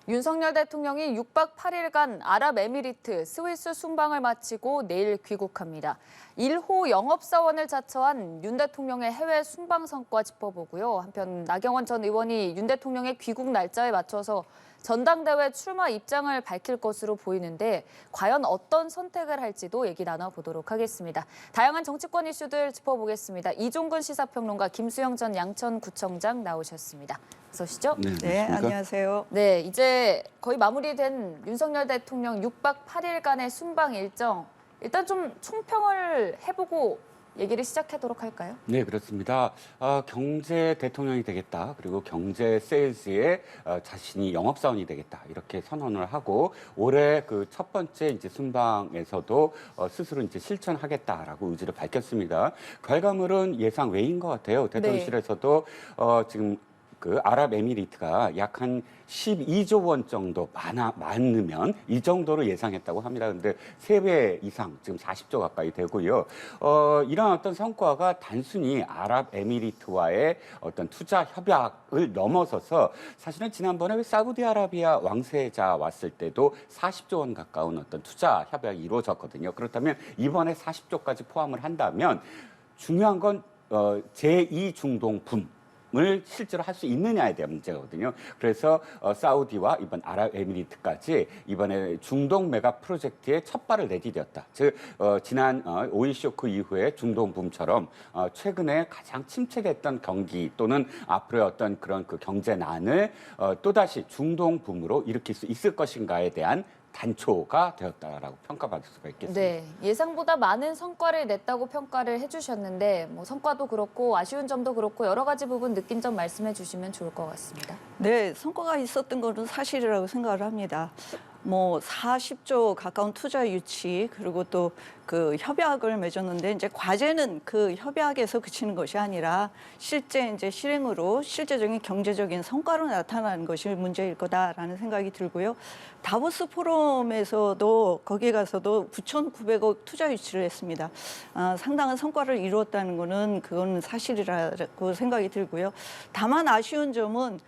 윤석열 대통령이 6박 8일간 아랍에미리트 스위스 순방을 마치고 내일 귀국합니다. 1호 영업사원을 자처한 윤 대통령의 해외 순방 성과 짚어보고요. 한편 나경원 전 의원이 윤 대통령의 귀국 날짜에 맞춰서 전당대회 출마 입장을 밝힐 것으로 보이는데 과연 어떤 선택을 할지도 얘기 나눠보도록 하겠습니다. 다양한 정치권 이슈들 짚어보겠습니다. 이종근 시사평론가, 김수영 전 양천구청장 나오셨습니다. 어서 오시죠. 네, 안녕하세요. 네, 이제 거의 마무리된 윤석열 대통령 6박 8일간의 순방 일정, 일단 좀 총평을 해보고 얘기를 시작하도록 할까요? 네, 그렇습니다. 경제 대통령이 되겠다. 그리고 경제 세일즈에 자신이 영업사원이 되겠다. 이렇게 선언을 하고 올해 그 첫 번째 이제 순방에서도 스스로 이제 실천하겠다라고 의지를 밝혔습니다. 결과물은 예상 외인 것 같아요. 대통령실에서도 지금 그 아랍에미리트가 약 한 12조 원 정도 많으면 이 정도로 예상했다고 합니다. 그런데 3배 이상, 지금 40조 가까이 되고요. 이런 어떤 성과가 단순히 아랍에미리트와의 어떤 투자 협약을 넘어서서 사실은 지난번에 사우디아라비아 왕세자 왔을 때도 40조 원 가까운 어떤 투자 협약이 이루어졌거든요. 그렇다면 이번에 40조까지 포함을 한다면 중요한 건 제2 중동 을 실제로 할 수 있느냐에 대한 문제거든요. 그래서 사우디와 이번 아랍에미리트까지 이번에 중동 메가 프로젝트에 첫 발을 내디뎠다. 즉 지난 오일 쇼크 이후에 중동 붐처럼 최근에 가장 침체됐던 경기 또는 앞으로의 어떤 그런 그 경제난을 또다시 중동 붐으로 일으킬 수 있을 것인가에 대한 단초가 되었다라고 평가받을 수가 있겠습니다. 네, 예상보다 많은 성과를 냈다고 평가를 해주셨는데 뭐 성과도 그렇고 아쉬운 점도 그렇고 여러 가지 부분 느낀 점 말씀해 주시면 좋을 것 같습니다. 네, 성과가 있었던 것은 사실이라고 생각을 합니다. 뭐 40조 가까운 투자 유치 그리고 또 그 협약을 맺었는데 이제 과제는 그 협약에서 그치는 것이 아니라 실제 이제 실행으로 실제적인 경제적인 성과로 나타나는 것이 문제일 거다라는 생각이 들고요. 다보스 포럼에서도 거기에 가서도 9,900억 투자 유치를 했습니다. 상당한 성과를 이루었다는 거는 그건 사실이라고 생각이 들고요. 다만 아쉬운 점은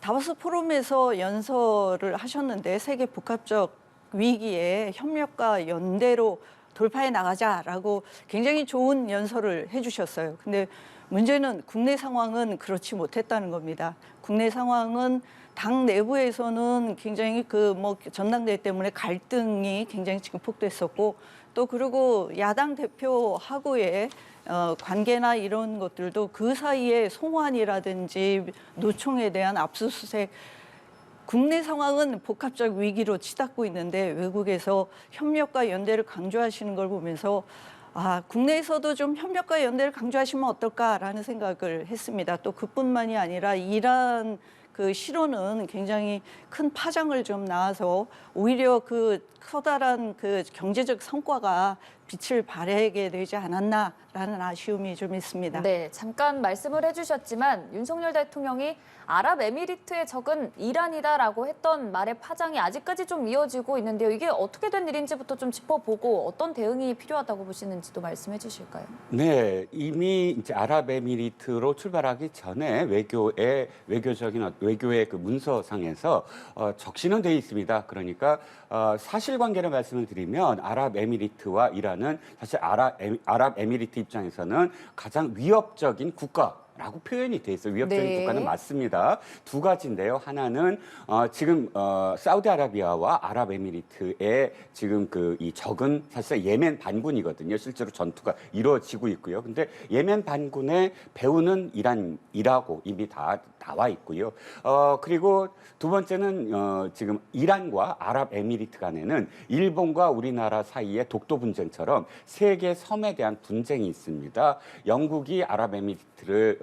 다보스 포럼에서 연설을 하셨는데 세계 복합적 위기에 협력과 연대로 돌파해 나가자라고 굉장히 좋은 연설을 해주셨어요. 근데 문제는 국내 상황은 그렇지 못했다는 겁니다. 국내 상황은 당 내부에서는 굉장히 그 뭐 전당대회 때문에 갈등이 굉장히 지금 폭도했었고 또 그리고 야당 대표하고의 관계나 이런 것들도 그 사이에 송환이라든지 노총에 대한 압수수색 국내 상황은 복합적 위기로 치닫고 있는데 외국에서 협력과 연대를 강조하시는 걸 보면서 국내에서도 좀 협력과 연대를 강조하시면 어떨까라는 생각을 했습니다. 또 그뿐만이 아니라 이란 그 실언은 굉장히 큰 파장을 좀 낳아서 오히려 그 커다란 그 경제적 성과가 빛을 발하게 되지 않았나라는 아쉬움이 좀 있습니다. 네, 잠깐 말씀을 해주셨지만 윤석열 대통령이 아랍에미리트의 적은 이란이다라고 했던 말의 파장이 아직까지 좀 이어지고 있는데요. 이게 어떻게 된 일인지부터 좀 짚어보고 어떤 대응이 필요하다고 보시는지도 말씀해 주실까요? 네, 이미 이제 아랍에미리트로 출발하기 전에 외교의 그 문서상에서 적시는 돼 있습니다. 그러니까 사실관계를 말씀을 드리면 아랍에미리트와 이란은 사실 아랍에미리트 입장에서는 가장 위협적인 국가라고 표현이 돼 있어요. 위협적인 국가는 맞습니다. 두 가지인데요. 하나는 지금 사우디아라비아와 아랍에미리트의 지금 그 이 적은 사실 예멘 반군이거든요. 실제로 전투가 이루어지고 있고요. 근데 예멘 반군의 배후는 이란이라고 이미 다 나와 있고요. 그리고 두 번째는 지금 이란과 아랍에미리트 간에는 일본과 우리나라 사이의 독도 분쟁처럼 세계 섬에 대한 분쟁이 있습니다. 영국이 아랍에미리트를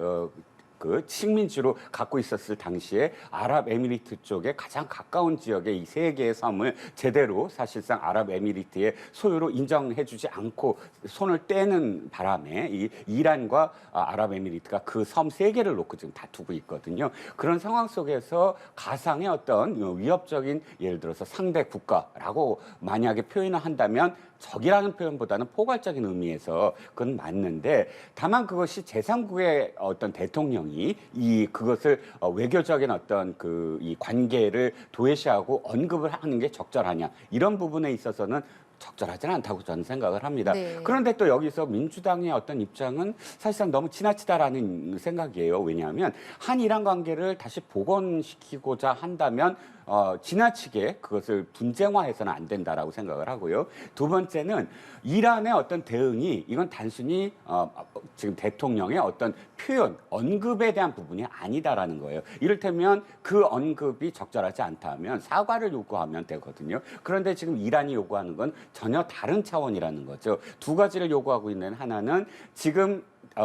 그 식민지로 갖고 있었을 당시에 아랍에미리트 쪽에 가장 가까운 지역의 이 세 개의 섬을 제대로 사실상 아랍에미리트의 소유로 인정해주지 않고 손을 떼는 바람에 이 이란과 아랍에미리트가 그 섬 세 개를 놓고 지금 다투고 있거든요. 그런 상황 속에서 가상의 어떤 위협적인 예를 들어서 상대 국가라고 만약에 표현을 한다면 적이라는 표현보다는 포괄적인 의미에서 그건 맞는데 다만 그것이 제3국의 어떤 대통령이 대응이 그것을 외교적인 어떤 이 관계를 도외시하고 언급을 하는 게 적절하냐 이런 부분에 있어서는 적절하지는 않다고 저는 생각을 합니다. 네. 그런데 또 여기서 민주당의 어떤 입장은 사실상 너무 지나치다라는 생각이에요. 왜냐하면 한이란 관계를 다시 복원시키고자 한다면 지나치게 그것을 분쟁화해서는 안 된다라고 생각을 하고요. 두 번째는 이란의 어떤 대응이 이건 단순히 지금 대통령의 어떤 표현, 언급에 대한 부분이 아니다라는 거예요. 이를테면 그 언급이 적절하지 않다면 사과를 요구하면 되거든요. 그런데 지금 이란이 요구하는 건 전혀 다른 차원이라는 거죠. 두 가지를 요구하고 있는 하나는 지금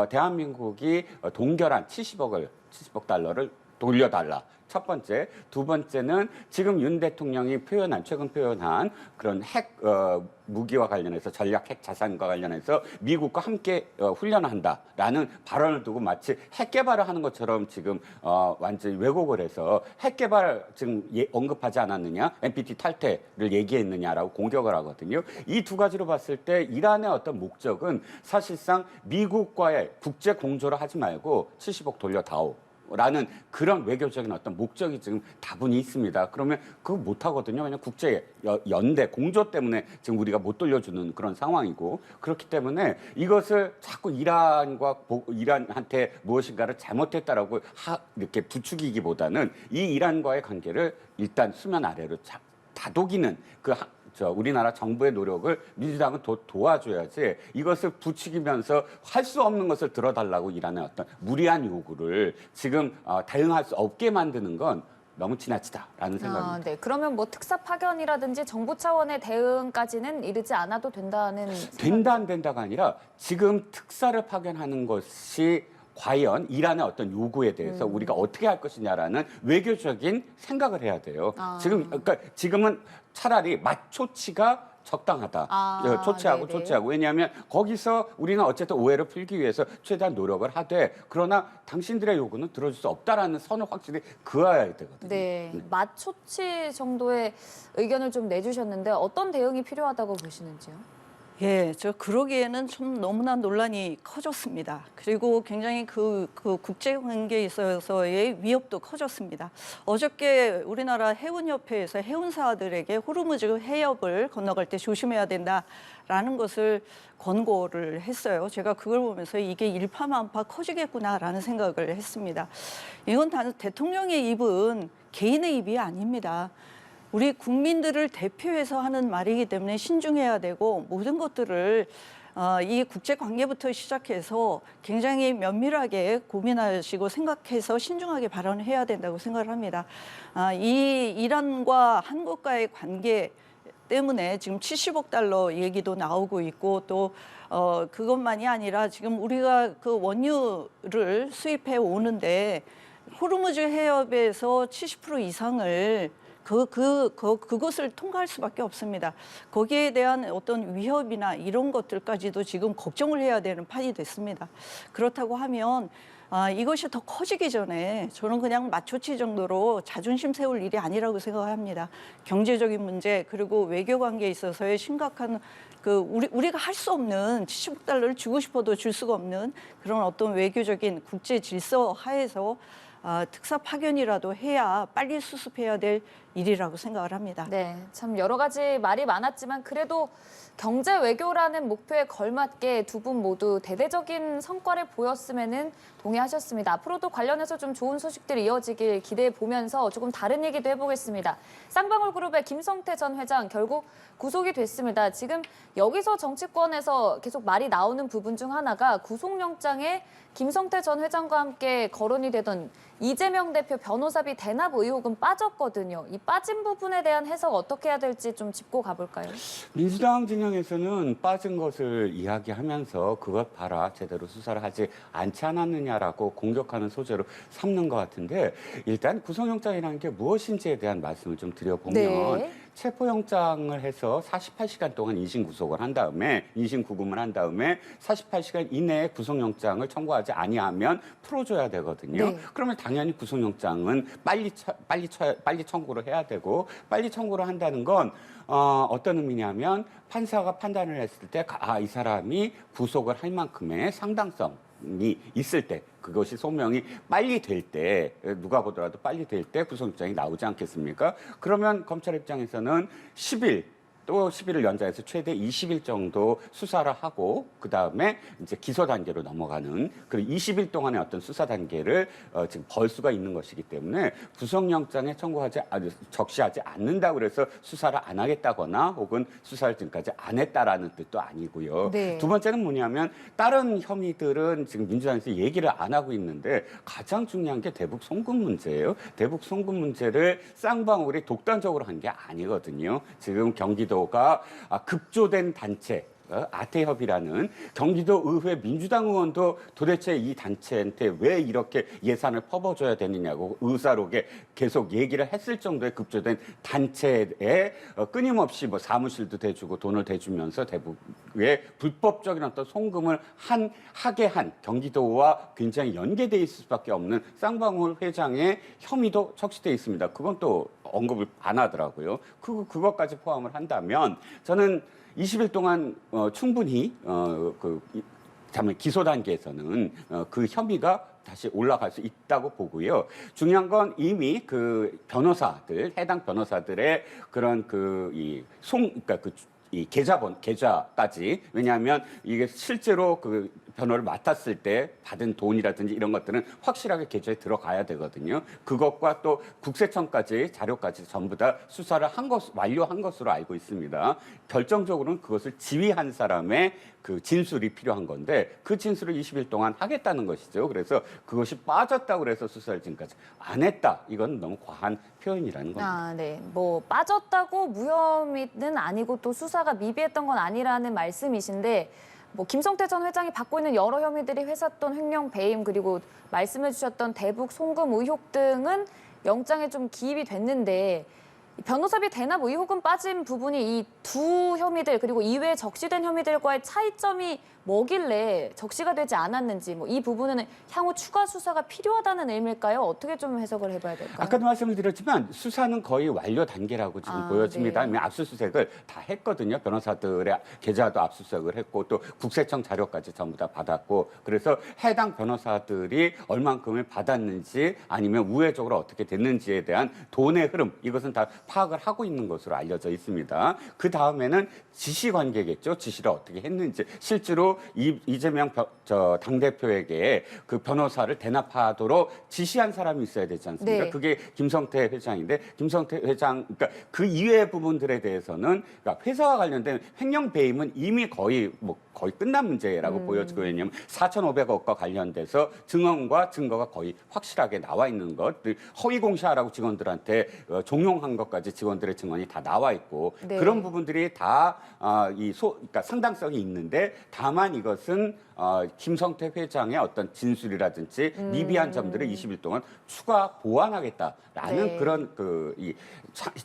대한민국이 동결한 70억 달러를 돌려달라. 첫 번째. 두 번째는 지금 윤 대통령이 최근 표현한 그런 핵 무기와 관련해서 전략 핵 자산과 관련해서 미국과 함께 훈련한다라는 발언을 두고 마치 핵 개발을 하는 것처럼 지금 완전히 왜곡을 해서 핵 개발 지금 언급하지 않았느냐, NPT 탈퇴를 얘기했느냐라고 공격을 하거든요. 이 두 가지로 봤을 때 이란의 어떤 목적은 사실상 미국과의 국제 공조를 하지 말고 70억 돌려다오. 라는 그런 외교적인 어떤 목적이 지금 다분히 있습니다. 그러면 그거 못 하거든요. 왜냐하면 국제 연대 공조 때문에 지금 우리가 못 돌려주는 그런 상황이고 그렇기 때문에 이것을 자꾸 이란한테 무엇인가를 잘못했다라고 이렇게 부추기기보다는 이 이란과의 관계를 일단 수면 아래로 다독이는 우리나라 정부의 노력을 민주당은 도와줘야지 이것을 부추기면서 할 수 없는 것을 들어달라고 이란의 어떤 무리한 요구를 지금 대응할 수 없게 만드는 건 너무 지나치다라는 생각입니다. 네. 그러면 뭐 특사 파견이라든지 정부 차원의 대응까지는 이르지 않아도 된다는 된다 안 된다가 아니라 지금 특사를 파견하는 것이 과연 이란의 어떤 요구에 대해서 우리가 어떻게 할 것이냐라는 외교적인 생각을 해야 돼요. 그러니까 지금은 차라리 맞초치가 적당하다. 초치하고. 왜냐하면 거기서 우리는 어쨌든 오해를 풀기 위해서 최대한 노력을 하되 그러나 당신들의 요구는 들어줄 수 없다라는 선을 확실히 그어야 되거든요. 네. 맞초치 정도의 의견을 좀 내주셨는데 어떤 대응이 필요하다고 보시는지요? 예, 저 그러기에는 좀 너무나 논란이 커졌습니다. 그리고 굉장히 그 국제 관계에 있어서의 위협도 커졌습니다. 어저께 우리나라 해운협회에서 해운사들에게 호르무즈 해협을 건너갈 때 조심해야 된다라는 것을 권고를 했어요. 제가 그걸 보면서 이게 일파만파 커지겠구나라는 생각을 했습니다. 이건 단 대통령의 입은 개인의 입이 아닙니다. 우리 국민들을 대표해서 하는 말이기 때문에 신중해야 되고 모든 것들을 이 국제관계부터 시작해서 굉장히 면밀하게 고민하시고 생각해서 신중하게 발언을 해야 된다고 생각을 합니다. 이 이란과 한국과의 관계 때문에 지금 70억 달러 얘기도 나오고 있고 또 그것만이 아니라 지금 우리가 그 원유를 수입해 오는데 호르무즈 해협에서 70% 이상을 그것을 통과할 수밖에 없습니다. 거기에 대한 어떤 위협이나 이런 것들까지도 지금 걱정을 해야 되는 판이 됐습니다. 그렇다고 하면 이것이 더 커지기 전에 저는 그냥 맞초치 정도로 자존심 세울 일이 아니라고 생각합니다. 경제적인 문제 그리고 외교 관계에 있어서의 심각한 우리가 할 수 없는 70억 달러를 주고 싶어도 줄 수가 없는 그런 어떤 외교적인 국제 질서 하에서 특사 파견이라도 해야 빨리 수습해야 될 일이라고 생각을 합니다. 네, 참 여러 가지 말이 많았지만 그래도 경제 외교라는 목표에 걸맞게 두 분 모두 대대적인 성과를 보였음에는 동의하셨습니다. 앞으로도 관련해서 좀 좋은 소식들이 이어지길 기대해 보면서 조금 다른 얘기도 해보겠습니다. 쌍방울그룹의 김성태 전 회장 결국 구속이 됐습니다. 지금 여기서 정치권에서 계속 말이 나오는 부분 중 하나가 구속영장에 김성태 전 회장과 함께 거론이 되던 이재명 대표 변호사비 대납 의혹은 빠졌거든요. 이 빠진 부분에 대한 해석 어떻게 해야 될지 좀 짚고 가볼까요? 민주당 진영에서는 빠진 것을 이야기하면서 그것 봐라 제대로 수사를 하지 않지 않았느냐라고 공격하는 소재로 삼는 것 같은데 일단 구속영장이라는 게 무엇인지에 대한 말씀을 좀 드려보면 네. 체포영장을 해서 48시간 동안 인신구속을 한 다음에 인신구금을 한 다음에 48시간 이내에 구속영장을 청구하지 아니하면 풀어줘야 되거든요. 네. 그러면 당연히 구속영장은 빨리 청구를 해야 되고 빨리 청구를 한다는 건 어떤 의미냐면 판사가 판단을 했을 때 이 사람이 구속을 할 만큼의 상당성 있을 때, 그것이 소명이 빨리 될 때, 누가 보더라도 빨리 될 때 구속영장이 나오지 않겠습니까? 그러면 검찰 입장에서는 10일 또 11일 연장해서 최대 20일 정도 수사를 하고 그다음에 이제 기소 단계로 넘어가는 그 20일 동안의 어떤 수사 단계를 지금 벌 수가 있는 것이기 때문에 구속영장에 적시하지 않는다고 그래서 수사를 안 하겠다거나 혹은 수사를 지금까지 안 했다라는 뜻도 아니고요. 네. 두 번째는 뭐냐면 다른 혐의들은 지금 민주당에서 얘기를 안 하고 있는데 가장 중요한 게 대북 송금 문제예요. 대북 송금 문제를 쌍방울이 독단적으로 한 게 아니거든요. 지금 경기도가 급조된 단체 아태협이라는 경기도 의회 민주당 의원도 도대체 이 단체한테 왜 이렇게 예산을 퍼부어줘야 되느냐고 의사록에 계속 얘기를 했을 정도의 급조된 단체에 끊임없이 뭐 사무실도 대주고 돈을 대주면서 대북에 불법적인 어떤 송금을 하게 한 경기도와 굉장히 연계돼 있을 수밖에 없는 쌍방울 회장의 혐의도 적시돼 있습니다. 그건 또 언급을 안 하더라고요. 그것까지 포함을 한다면 저는 20일 동안 충분히 기소 단계에서는 그 혐의가 다시 올라갈 수 있다고 보고요. 중요한 건 이미 그 변호사들, 해당 변호사들의 그런 이 계좌까지, 왜냐하면 이게 실제로 그 변호를 맡았을 때 받은 돈이라든지 이런 것들은 확실하게 계좌에 들어가야 되거든요. 그것과 또 국세청까지 자료까지 전부 다 수사를 완료한 것으로 알고 있습니다. 결정적으로는 그것을 지휘한 사람의 그 진술이 필요한 건데 그 진술을 20일 동안 하겠다는 것이죠. 그래서 그것이 빠졌다고 그래서 수사를 지금까지 안 했다. 이건 너무 과한 표현이라는 겁니다. 네. 뭐 빠졌다고 무혐의는 아니고 또 수사가 미비했던 건 아니라는 말씀이신데 뭐 김성태 전 회장이 받고 있는 여러 혐의들이 회삿돈 횡령 배임 그리고 말씀해 주셨던 대북 송금 의혹 등은 영장에 좀 기입이 됐는데 변호사비 대납 의혹은 빠진 부분이 이 두 혐의들 그리고 이외에 적시된 혐의들과의 차이점이 뭐길래 적시가 되지 않았는지 뭐 이 부분은 향후 추가 수사가 필요하다는 의미일까요? 어떻게 좀 해석을 해봐야 될까요? 아까도 말씀을 드렸지만 수사는 거의 완료 단계라고 지금 보여집니다. 네. 이미 압수수색을 다 했거든요. 변호사들의 계좌도 압수수색을 했고 또 국세청 자료까지 전부 다 받았고 그래서 해당 변호사들이 얼만큼을 받았는지 아니면 우회적으로 어떻게 됐는지에 대한 돈의 흐름 이것은 다 파악을 하고 있는 것으로 알려져 있습니다. 그 다음에는 지시 관계겠죠. 지시를 어떻게 했는지 실제로 이재명 당대표에게 그 변호사를 대납하도록 지시한 사람이 있어야 되지 않습니까? 네. 그게 김성태 회장인데 김성태 회장 그러니까 그 이외의 부분들에 대해서는 그러니까 회사와 관련된 횡령 배임은 이미 거의 끝난 문제라고 보여지고 왜냐하면 4,500억과 관련돼서 증언과 증거가 거의 확실하게 나와 있는 것, 허위 공시하라고 직원들한테 종용한 것까지 직원들의 증언이 다 나와 있고 네. 그런 부분들이 다 그러니까 상당성이 있는데 다만 이것은 김성태 회장의 어떤 진술이라든지 미비한 점들을 20일 동안 추가 보완하겠다라는 네. 그런 이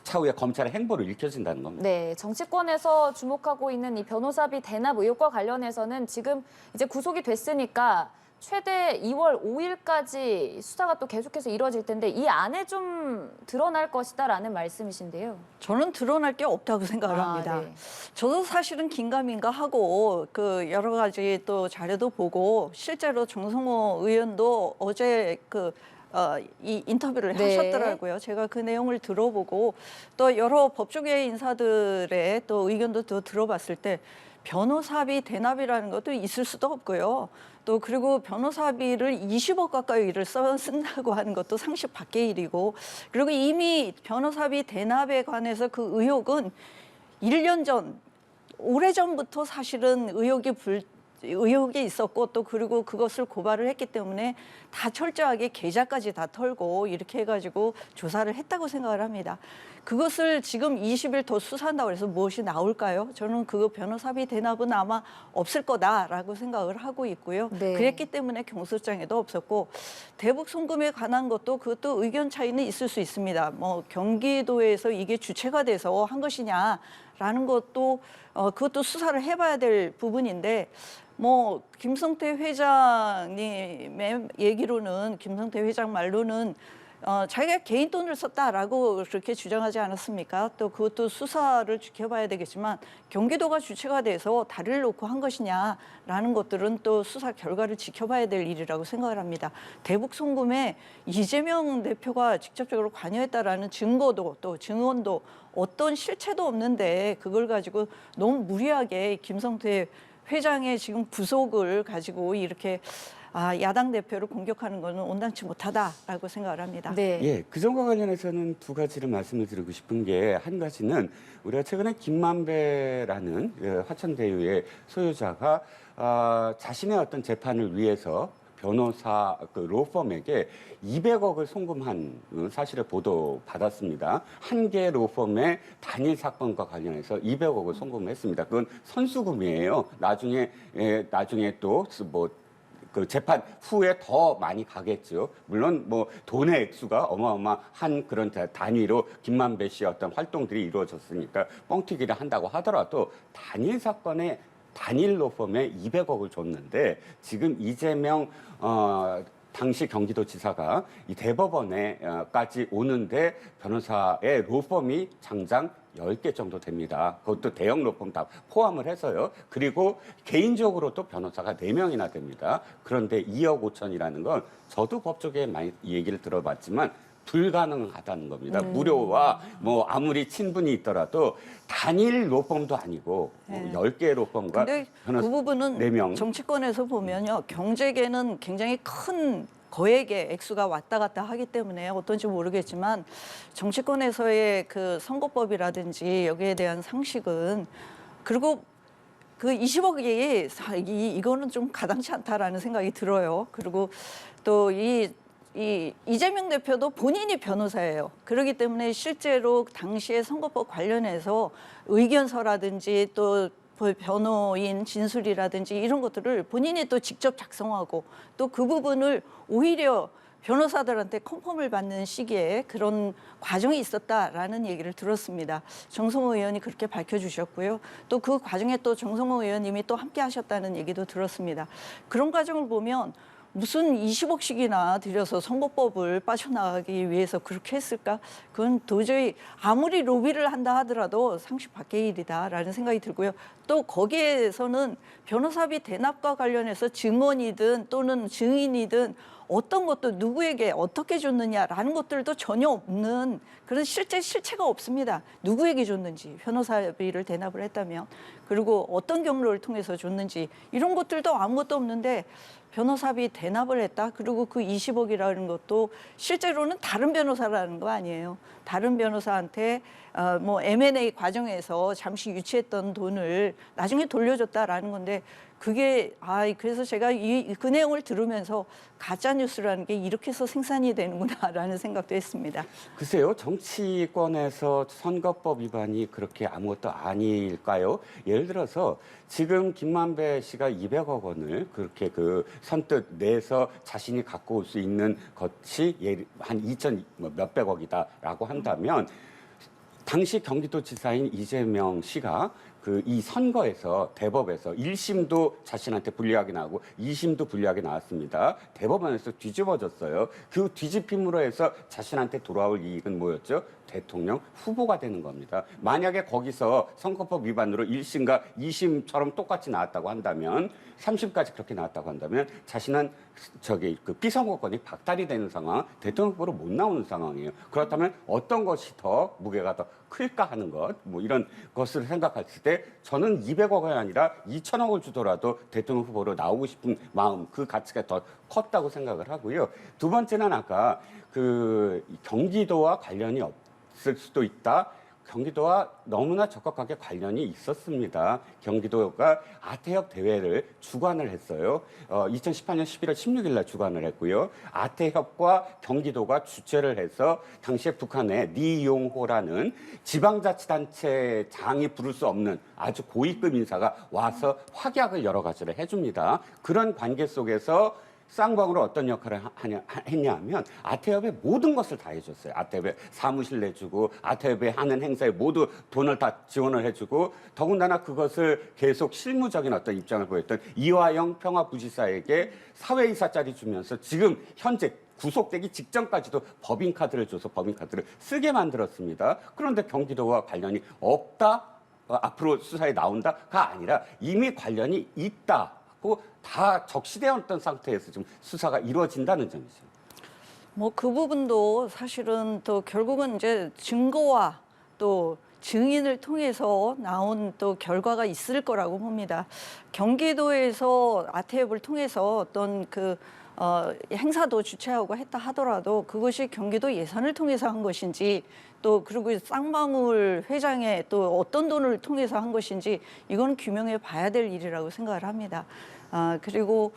차후에 검찰의 행보를 일으켜진다는 겁니다. 네, 정치권에서 주목하고 있는 이 변호사비 대납 의혹과 관련해서는 지금 이제 구속이 됐으니까 최대 2월 5일까지 수사가 또 계속해서 이루어질 텐데 이 안에 좀 드러날 것이다라는 말씀이신데요. 저는 드러날 게 없다고 생각을 합니다. 네. 저도 사실은 긴가민가 하고 그 여러 가지 또 자료도 보고 실제로 정성호 의원도 어제 이 인터뷰를 네. 하셨더라고요. 제가 그 내용을 들어보고 또 여러 법조계 인사들의 또 의견도 또 들어봤을 때 변호사비 대납이라는 것도 있을 수도 없고요. 또 그리고 변호사비를 20억 가까이를 쓴다고 하는 것도 상식 밖의 일이고 그리고 이미 변호사비 대납에 관해서 그 의혹은 1년 전, 오래전부터 사실은 의혹이 있었고 또 그리고 그것을 고발을 했기 때문에 다 철저하게 계좌까지 다 털고 이렇게 해가지고 조사를 했다고 생각을 합니다. 그것을 지금 20일 더 수사한다고 해서 무엇이 나올까요? 저는 그 변호사비 대납은 아마 없을 거다라고 생각을 하고 있고요. 네. 그랬기 때문에 경소장에도 없었고 대북 송금에 관한 것도 그것도 의견 차이는 있을 수 있습니다. 뭐 경기도에서 이게 주체가 돼서 한 것이냐라는 것도 그것도 수사를 해봐야 될 부분인데 뭐 김성태 회장님의 얘기로는 김성태 회장 말로는 자기가 개인 돈을 썼다라고 그렇게 주장하지 않았습니까? 또 그것도 수사를 지켜봐야 되겠지만 경기도가 주체가 돼서 다리를 놓고 한 것이냐라는 것들은 또 수사 결과를 지켜봐야 될 일이라고 생각을 합니다. 대북 송금에 이재명 대표가 직접적으로 관여했다라는 증거도 또 증언도 어떤 실체도 없는데 그걸 가지고 너무 무리하게 김성태 회장의 지금 부속을 가지고 이렇게 야당 대표를 공격하는 것은 온당치 못하다라고 생각을 합니다. 네. 예, 그 점과 관련해서는 두 가지를 말씀을 드리고 싶은 게 한 가지는 우리가 최근에 김만배라는 화천대유의 소유자가 자신의 어떤 재판을 위해서 변호사 그 로펌에게 200억을 송금한 사실을 보도받았습니다. 한 개 로펌의 단일 사건과 관련해서 200억을 송금했습니다. 그건 선수금이에요. 나중에 또 뭐 그 재판 후에 더 많이 가겠죠. 물론 뭐 돈의 액수가 어마어마한 그런 단위로 김만배 씨의 어떤 활동들이 이루어졌으니까 뻥튀기를 한다고 하더라도 단일 사건에 단일 로펌에 200억을 줬는데 지금 이재명 당시 경기도지사가 이 대법원에까지 오는데 변호사의 로펌이 장장 10개 정도 됩니다. 그것도 대형 로펌 다 포함을 해서요. 그리고 개인적으로 또 변호사가 4명이나 됩니다. 그런데 2억 5천이라는 건 저도 법조계에 많이 얘기를 들어봤지만 불가능하다는 겁니다. 무료와 뭐 아무리 친분이 있더라도 단일 로펌도 아니고 네. 10개의 로펌과 근데 변호사 그 부분은 4명. 정치권에서 보면요. 경제계는 굉장히 큰 거액의 액수가 왔다 갔다 하기 때문에 어떤지 모르겠지만 정치권에서의 그 선거법이라든지 여기에 대한 상식은 그리고 그 20억이 이거는 좀 가당치 않다라는 생각이 들어요. 그리고 또 이재명 대표도 본인이 변호사예요. 그렇기 때문에 실제로 당시에 선거법 관련해서 의견서라든지 또 변호인 진술이라든지 이런 것들을 본인이 또 직접 작성하고 또 그 부분을 오히려 변호사들한테 컨펌을 받는 시기에 그런 과정이 있었다라는 얘기를 들었습니다. 정성호 의원이 그렇게 밝혀주셨고요. 또 그 과정에 또 정성호 의원님이 또 함께 하셨다는 얘기도 들었습니다. 그런 과정을 보면 무슨 20억씩이나 들여서 선거법을 빠져나가기 위해서 그렇게 했을까? 그건 도저히 아무리 로비를 한다 하더라도 상식 밖의 일이다라는 생각이 들고요. 또 거기에서는 변호사비 대납과 관련해서 증언이든 또는 증인이든 어떤 것도 누구에게 어떻게 줬느냐라는 것들도 전혀 없는 그런 실체가 없습니다. 누구에게 줬는지 변호사비를 대납을 했다면 그리고 어떤 경로를 통해서 줬는지 이런 것들도 아무것도 없는데 변호사비 대납을 했다. 그리고 그 20억이라는 것도 실제로는 다른 변호사라는 거 아니에요. 다른 변호사한테 뭐 M&A 과정에서 잠시 유치했던 돈을 나중에 돌려줬다라는 건데 그게 그래서 제가 그 내용을 들으면서 가짜 뉴스라는 게 이렇게 해서 생산이 되는구나라는 생각도 했습니다. 글쎄요, 정치권에서 선거법 위반이 그렇게 아무것도 아닐까요? 예를 들어서 지금 김만배 씨가 200억 원을 그렇게 그 선뜻 내서 자신이 갖고 올 수 있는 것이 한 2천 몇백억이다라고 한다면 당시 경기도지사인 이재명 씨가 그 이 선거에서 대법에서 1심도 자신한테 불리하게 나오고 2심도 불리하게 나왔습니다. 대법원에서 뒤집어졌어요. 그 뒤집힘으로 해서 자신한테 돌아올 이익은 뭐였죠? 대통령 후보가 되는 겁니다. 만약에 거기서 선거법 위반으로 1심과 2심처럼 똑같이 나왔다고 한다면 3심까지 그렇게 나왔다고 한다면 자신은 그 피선거권이 박탈이 되는 상황, 대통령 후보로 못 나오는 상황이에요. 그렇다면 어떤 것이 더 무게가 더 클까 하는 것, 뭐 이런 것을 생각했을 때 저는 200억이 아니라 2천억을 주더라도 대통령 후보로 나오고 싶은 마음, 그 가치가 더 컸다고 생각을 하고요. 두 번째는 아까 그 경기도와 관련이 없을 수도 있다. 경기도와 너무나 적극하게 관련이 있었습니다. 경기도가 아태협 대회를 주관을 했어요. 2018년 11월 16일 날 주관을 했고요. 아태협과 경기도가 주최를 해서 당시에 북한의 리용호라는 지방자치단체장이 부를 수 없는 아주 고위급 인사가 와서 확약을 여러 가지를 해줍니다. 그런 관계 속에서 쌍방으로 어떤 역할을 했냐면 아태협의 모든 것을 다 해줬어요. 아태협에 사무실 내주고 아태협에 하는 행사에 모두 돈을 다 지원을 해주고 더군다나 그것을 계속 실무적인 어떤 입장을 보였던 이화영 평화부지사에게 사회이사 자리 주면서 지금 현재 구속되기 직전까지도 법인카드를 줘서 법인카드를 쓰게 만들었습니다. 그런데 경기도와 관련이 없다? 앞으로 수사에 나온다가 아니라 이미 관련이 있다고 다 적시되었던 상태에서 지금 수사가 이루어진다는 점이죠. 뭐 그 부분도 사실은 또 결국은 이제 증거와 또 증인을 통해서 나온 또 결과가 있을 거라고 봅니다. 경기도에서 아태앱을 통해서 어떤 행사도 주최하고 했다 하더라도 그것이 경기도 예산을 통해서 한 것인지 또 그리고 쌍방울 회장의 또 어떤 돈을 통해서 한 것인지 이건 규명해 봐야 될 일이라고 생각을 합니다. 그리고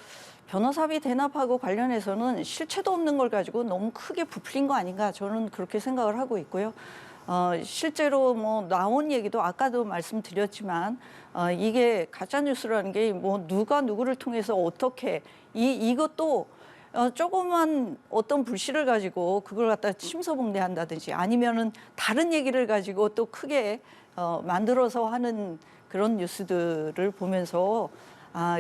변호사비 대납하고 관련해서는 실체도 없는 걸 가지고 너무 크게 부풀린 거 아닌가 저는 그렇게 생각을 하고 있고요. 실제로 뭐 나온 얘기도 아까도 말씀드렸지만 이게 가짜 뉴스라는 게 뭐 누가 누구를 통해서 어떻게 이것도 조그만 어떤 불씨를 가지고 그걸 갖다 침소봉대한다든지 아니면은 다른 얘기를 가지고 또 크게 만들어서 하는 그런 뉴스들을 보면서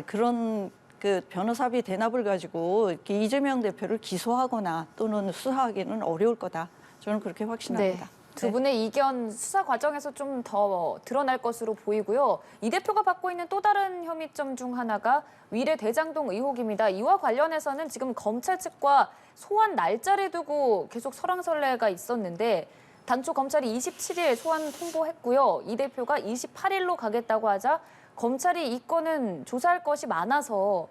그런 그 변호사비 대납을 가지고 이렇게 이재명 대표를 기소하거나 또는 수사하기는 어려울 거다. 저는 그렇게 확신합니다. 두 분의 이견 수사 과정에서 좀 더 드러날 것으로 보이고요. 이 대표가 받고 있는 또 다른 혐의점 중 하나가 위례 대장동 의혹입니다. 이와 관련해서는 지금 검찰 측과 소환 날짜를 두고 계속 설왕설래가 있었는데 당초 검찰이 27일 소환 통보했고요. 이 대표가 28일로 가겠다고 하자 검찰이 이 건은 조사할 것이 많아서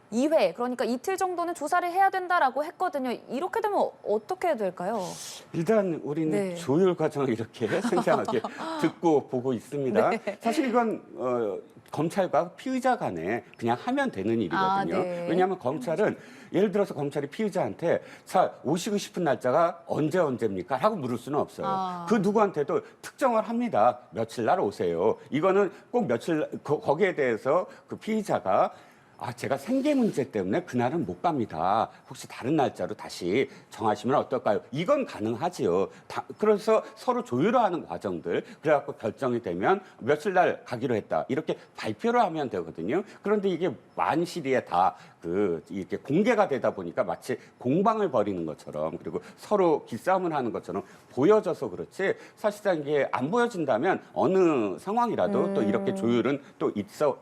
2회, 그러니까 이틀 정도는 조사를 해야 된다라고 했거든요. 이렇게 되면 어떻게 될까요? 일단 우리는 조율 과정을 이렇게 생생하게 듣고 보고 있습니다. 사실 이건 검찰과 피의자 간에 그냥 하면 되는 일이거든요. 왜냐하면 검찰은 예를 들어서 검찰이 피의자한테 자 오시고 싶은 날짜가 언제입니까? 하고 물을 수는 없어요. 그 누구한테도 특정을 합니다. 며칠 날 오세요. 이거는 꼭 며칠 거기에 대해서 그 피의자가 제가 생계 문제 때문에 그날은 못 갑니다. 혹시 다른 날짜로 다시 정하시면 어떨까요? 이건 가능하지요. 그래서 서로 조율하는 과정들. 그래갖고 결정이 되면 며칠 날 가기로 했다. 이렇게 발표를 하면 되거든요. 그런데 이게 만시리에 다 이렇게 공개가 되다 보니까 마치 공방을 벌이는 것처럼 그리고 서로 기싸움을 하는 것처럼 보여져서 그렇지 사실상 이게 안 보여진다면 어느 상황이라도 또 이렇게 조율은 또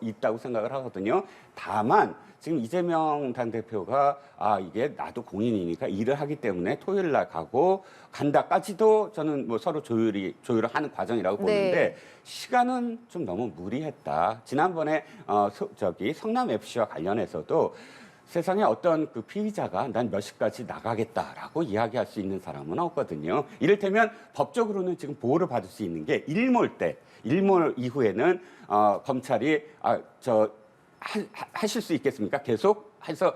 있다고 생각을 하거든요. 다만 지금 이재명 당대표가 이게 나도 공인이니까 일을 하기 때문에 토요일 날 가고 간다까지도 저는 뭐 서로 조율을 하는 과정이라고 보는데 시간은 좀 너무 무리했다. 지난번에 성남 FC와 관련해서도 세상에 어떤 그 피의자가 난 몇 시까지 나가겠다라고 이야기할 수 있는 사람은 없거든요. 이를테면 법적으로는 지금 보호를 받을 수 있는 게 일몰 이후에는 검찰이 하실 수 있겠습니까? 계속 해서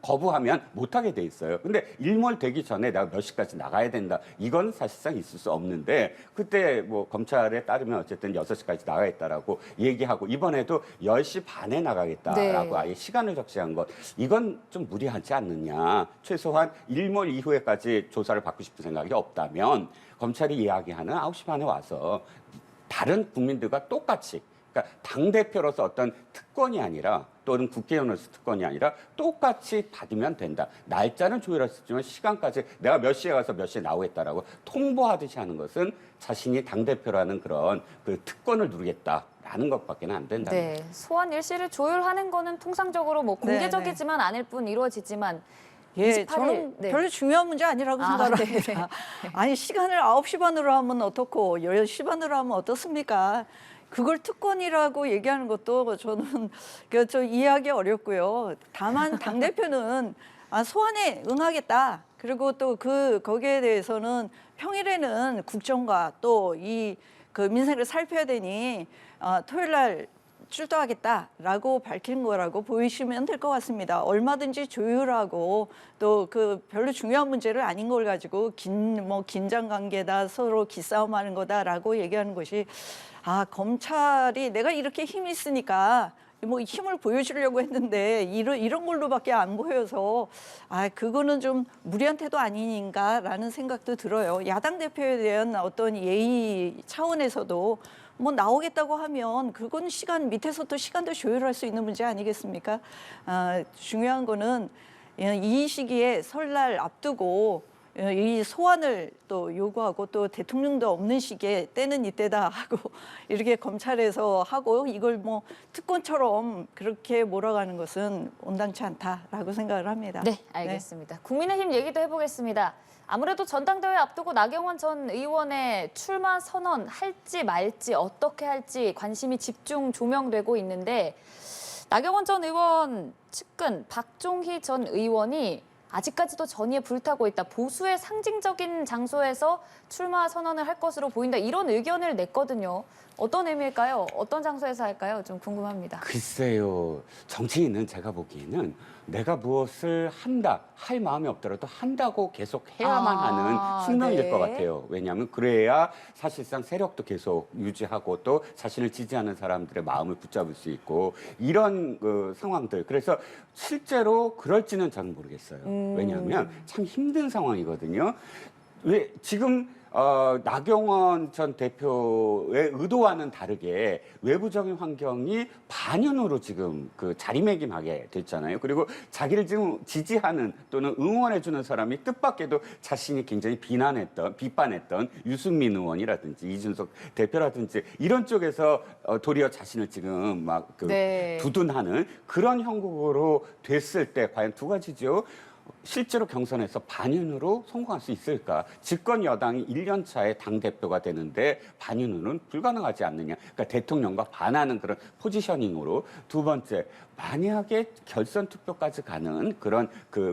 거부하면 못하게 돼 있어요. 근데 일몰 되기 전에 내가 몇 시까지 나가야 된다. 이건 사실상 있을 수 없는데 그때 뭐 검찰에 따르면 어쨌든 6시까지 나가겠다라고 얘기하고 이번에도 10시 반에 나가겠다라고 아예 시간을 적시한 것. 이건 좀 무리하지 않느냐. 최소한 일몰 이후에까지 조사를 받고 싶은 생각이 없다면 검찰이 이야기하는 9시 반에 와서 다른 국민들과 똑같이 그러니까 당대표로서 어떤 특권이 아니라 또는 국회의원으로서 특권이 아니라 똑같이 받으면 된다. 날짜는 조율할 수 있지만 시간까지 내가 몇 시에 가서 몇 시에 나오겠다라고 통보하듯이 하는 것은 자신이 당대표라는 그런 그 특권을 누리겠다라는 것밖에 안 된다. 소환 일시를 조율하는 거는 통상적으로 뭐 공개적이지만 않을 뿐 이루어지지만 저는 별로 중요한 문제 아니라고 생각을 합니다. 아니 시간을 9시 반으로 하면 어떻고 10시 반으로 하면 어떻습니까? 그걸 특권이라고 얘기하는 것도 저는 좀 이해하기 어렵고요. 다만 당대표는 소환에 응하겠다. 그리고 또 거기에 대해서는 평일에는 국정과 또 그 민생을 살펴야 되니 토요일 날 출두하겠다라고 밝힌 거라고 보이시면 될 것 같습니다. 얼마든지 조율하고 또 별로 중요한 문제를 아닌 걸 가지고 긴장 관계다 서로 기싸움하는 거다라고 얘기하는 것이 검찰이 내가 이렇게 힘이 있으니까 뭐 힘을 보여주려고 했는데 이런 걸로밖에 안 보여서 그거는 좀 무리한 태도 아닌가라는 생각도 들어요. 야당 대표에 대한 어떤 예의 차원에서도 뭐 나오겠다고 하면 그건 밑에서 또 시간도 조율할 수 있는 문제 아니겠습니까? 중요한 거는 이 시기에 설날 앞두고 이 소환을 또 요구하고 또 대통령도 없는 시기에 때는 이때다 하고 이렇게 검찰에서 하고 이걸 뭐 특권처럼 그렇게 몰아가는 것은 온당치 않다라고 생각을 합니다. 네, 알겠습니다. 국민의힘 얘기도 해보겠습니다. 아무래도 전당대회 앞두고 나경원 전 의원의 출마 선언 할지 말지 어떻게 할지 관심이 집중 조명되고 있는데 나경원 전 의원 측근 박종희 전 의원이 아직까지도 전의에 불타고 있다. 보수의 상징적인 장소에서 출마 선언을 할 것으로 보인다. 이런 의견을 냈거든요. 어떤 의미일까요? 어떤 장소에서 할까요? 좀 궁금합니다. 글쎄요. 정치인은 제가 보기에는 내가 무엇을 할 마음이 없더라도 한다고 계속 해야만 하는 숙명일 것 같아요. 왜냐하면 그래야 사실상 세력도 계속 유지하고 또 자신을 지지하는 사람들의 마음을 붙잡을 수 있고 이런 상황들. 그래서 실제로 그럴지는 저는 모르겠어요. 왜냐하면 참 힘든 상황이거든요. 왜 지금 나경원 전 대표의 의도와는 다르게 외부적인 환경이 반윤으로 지금 그 자리매김하게 됐잖아요. 그리고 자기를 지금 지지하는 또는 응원해주는 사람이 뜻밖에도 자신이 굉장히 비판했던 유승민 의원이라든지 이준석 대표라든지 이런 쪽에서 도리어 자신을 지금 막 네. 두둔하는 그런 형국으로 됐을 때 과연 두 가지죠. 실제로 경선에서 반윤으로 성공할 수 있을까? 집권 여당이 1년 차에 당대표가 되는데 반윤으로는 불가능하지 않느냐. 그러니까 대통령과 반하는 그런 포지셔닝으로. 두 번째, 만약에 결선 투표까지 가는 그런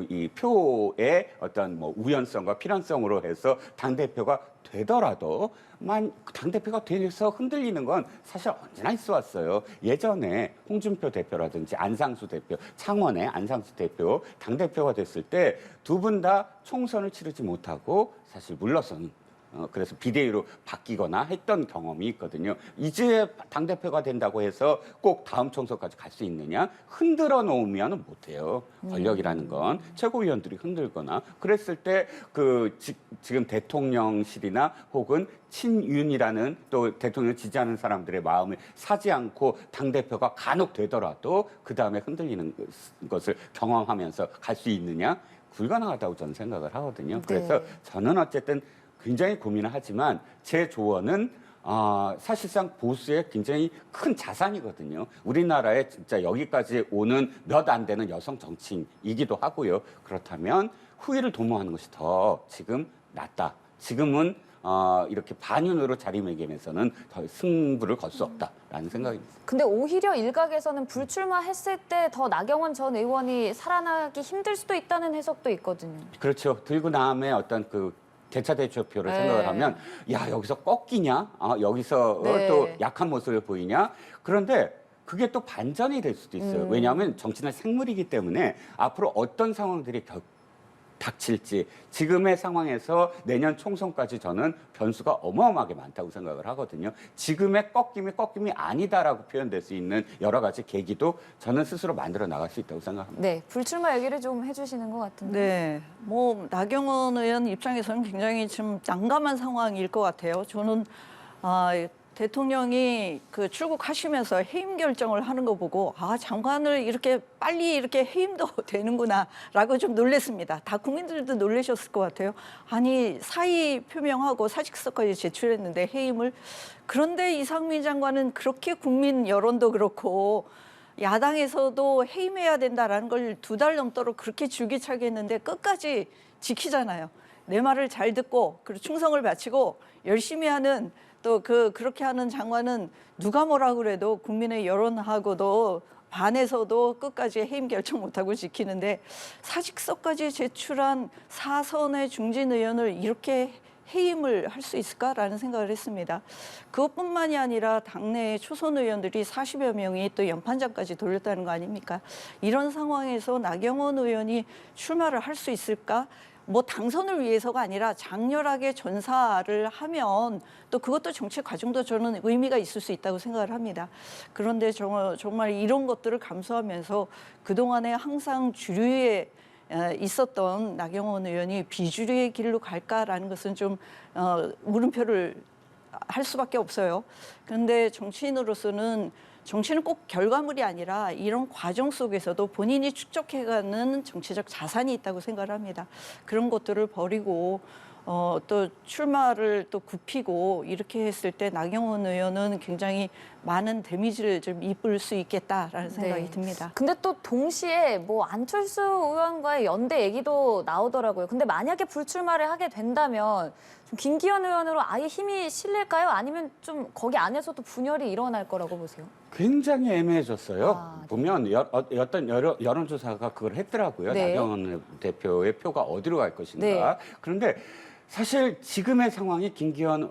이 표의 어떤 뭐 우연성과 필연성으로 해서 당대표가 되더라도 당대표가 돼서 흔들리는 건 사실 언제나 있어 왔어요. 예전에 홍준표 대표라든지 안상수 대표, 창원의 안상수 대표 당대표가 됐을 때 두 분 다 총선을 치르지 못하고 사실 물러서는 그래서 비대위로 바뀌거나 했던 경험이 있거든요. 이제 당대표가 된다고 해서 꼭 다음 총선까지 갈 수 있느냐? 흔들어 놓으면 못해요. 권력이라는 건 최고위원들이 흔들거나 그랬을 때 지금 대통령실이나 혹은 친윤이라는 또 대통령을 지지하는 사람들의 마음을 사지 않고 당대표가 간혹 되더라도 그 다음에 흔들리는 것을 경험하면서 갈 수 있느냐? 불가능하다고 저는 생각을 하거든요. 그래서 네. 저는 어쨌든 굉장히 고민을 하지만 제 조언은 사실상 보수의 굉장히 큰 자산이거든요. 우리나라에 진짜 여기까지 오는 몇 안 되는 여성 정치인이기도 하고요. 그렇다면 후위를 도모하는 것이 더 지금 낫다. 지금은 이렇게 반윤으로 자리매김해서는 더 승부를 걸 수 없다라는 생각입니다. 근데 오히려 일각에서는 불출마했을 때 더 나경원 전 의원이 살아나기 힘들 수도 있다는 해석도 있거든요. 그렇죠. 들고 남의 어떤 개차 대표표를 네. 생각을 하면 야 여기서 꺾이냐? 여기서 네. 또 약한 모습을 보이냐? 그런데 그게 또 반전이 될 수도 있어요. 왜냐하면 정치는 생물이기 때문에 앞으로 어떤 상황들이 닥칠지 지금의 상황에서 내년 총선까지 저는 변수가 어마어마하게 많다고 생각을 하거든요. 지금의 꺾임이 아니다라고 표현될 수 있는 여러 가지 계기도 저는 스스로 만들어 나갈 수 있다고 생각합니다. 네, 불출마 얘기를 좀 해주시는 것 같은데. 네, 뭐 나경원 의원 입장에서는 굉장히 지금 난감한 상황일 것 같아요. 저는 대통령이 출국하시면서 해임 결정을 하는 거 보고 장관을 이렇게 빨리 이렇게 해임도 되는구나라고 좀 놀랐습니다. 다 국민들도 놀라셨을 것 같아요. 아니 사의 표명하고 사직서까지 제출했는데 해임을. 그런데 이상민 장관은 그렇게 국민 여론도 그렇고 야당에서도 해임해야 된다라는 걸 2달 넘도록 그렇게 줄기차게 했는데 끝까지 지키잖아요. 내 말을 잘 듣고 그리고 충성을 바치고 열심히 하는 또 그렇게 하는 장관은 누가 뭐라 그래도 국민의 여론하고도 반에서도 끝까지 해임 결정 못하고 지키는데 사직서까지 제출한 4선의 중진 의원을 이렇게 해임을 할 수 있을까라는 생각을 했습니다. 그것뿐만이 아니라 당내의 초선 의원들이 40여 명이 또 연판장까지 돌렸다는 거 아닙니까? 이런 상황에서 나경원 의원이 출마를 할 수 있을까? 뭐 당선을 위해서가 아니라 장렬하게 전사를 하면 또 그것도 정치 과정도 저는 의미가 있을 수 있다고 생각을 합니다. 그런데 정말 이런 것들을 감수하면서 그동안에 항상 주류에 있었던 나경원 의원이 비주류의 길로 갈까라는 것은 좀 물음표를 할 수밖에 없어요. 그런데 정치인으로서는 정치는 꼭 결과물이 아니라 이런 과정 속에서도 본인이 축적해가는 정치적 자산이 있다고 생각을 합니다. 그런 것들을 버리고 또 출마를 또 굽히고 이렇게 했을 때 나경원 의원은 굉장히 많은 데미지를 좀 입을 수 있겠다라는 생각이 네. 듭니다. 근데 또 동시에 뭐 안철수 의원과의 연대 얘기도 나오더라고요. 근데 만약에 불출마를 하게 된다면 좀 김기현 의원으로 아예 힘이 실릴까요? 아니면 좀 거기 안에서도 분열이 일어날 거라고 보세요? 굉장히 애매해졌어요. 아, 네. 보면 어떤 여론조사가 그걸 했더라고요. 네. 나경원 대표의 표가 어디로 갈 것인가. 네. 그런데 사실 지금의 상황이 김기현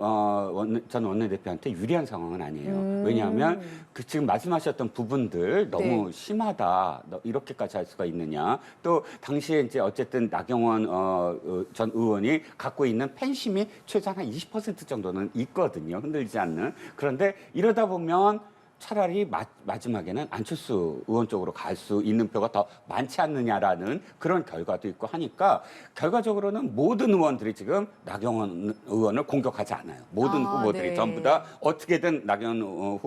전 원내대표한테 유리한 상황은 아니에요. 왜냐하면 그 지금 말씀하셨던 부분들 너무 네. 심하다. 이렇게까지 할 수가 있느냐. 또 당시에 이제 어쨌든 나경원 전 의원이 갖고 있는 팬심이 최소한 한 20% 정도는 있거든요. 흔들리지 않는. 그런데 이러다 보면 차라리 마지막에는 안철수 의원 쪽으로 갈 수 있는 표가 더 많지 않느냐라는 그런 결과도 있고 하니까 결과적으로는 모든 의원들이 지금 나경원 의원을 공격하지 않아요. 모든 후보들이 네. 전부 다 어떻게든 나경원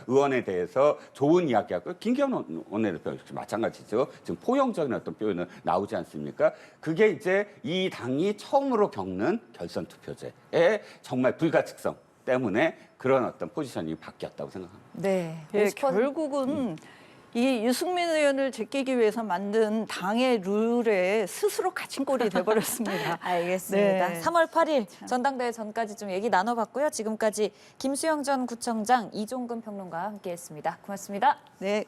의원에 대해서 좋은 이야기하고 김기현 원내대표 역시 마찬가지죠. 지금 포용적인 어떤 표현은 나오지 않습니까? 그게 이제 이 당이 처음으로 겪는 결선 투표제의 정말 불가측성 때문에 그런 어떤 포지션이 바뀌었다고 생각합니다. 네. 예, 50% 결국은 이 유승민 의원을 제끼기 위해서 만든 당의 룰에 스스로 갇힌 꼴이 돼버렸습니다. 알겠습니다. 네. 3월 8일 전당대회 전까지 좀 얘기 나눠봤고요. 지금까지 김수영 전 구청장, 이종근 평론가와 함께했습니다. 고맙습니다. 네.